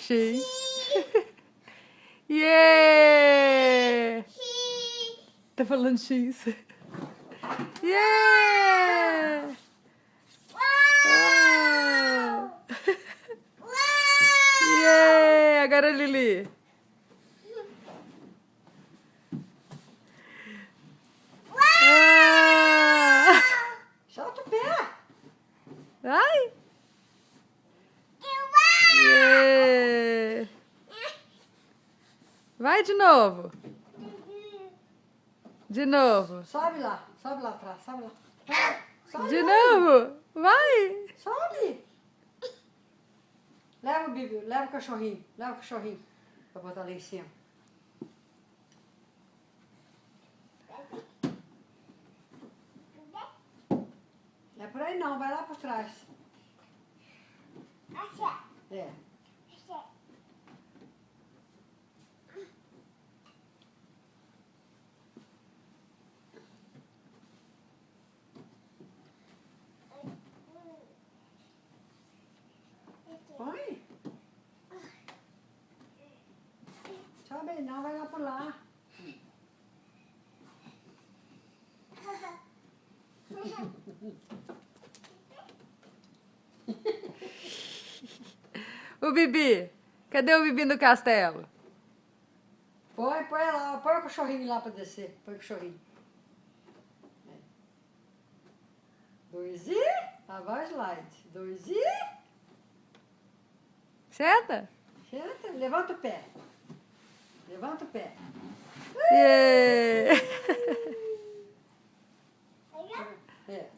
X. Yeah! Tá falando X. Yeah! Uau! Yeah! Agora a Lili. Ah! Solta o pé. Vai! Yeah! Vai de novo. De novo. Sobe lá atrás, sobe lá. Sobe, De vai. novo. Vai. Sobe. Leva o Bibi, leva o cachorrinho, pra botar lá em cima. Não é por aí não, vai lá por trás. É. Põe. Sobe aí não, vai lá por lá. O Bibi. Cadê o Bibi no castelo? Põe lá, põe o cachorrinho lá pra descer. Põe o cachorrinho. É. 2 e... Lá vai o slide. 2 e... Senta. Senta, levanta o pé. Levanta o pé. Yeah. É.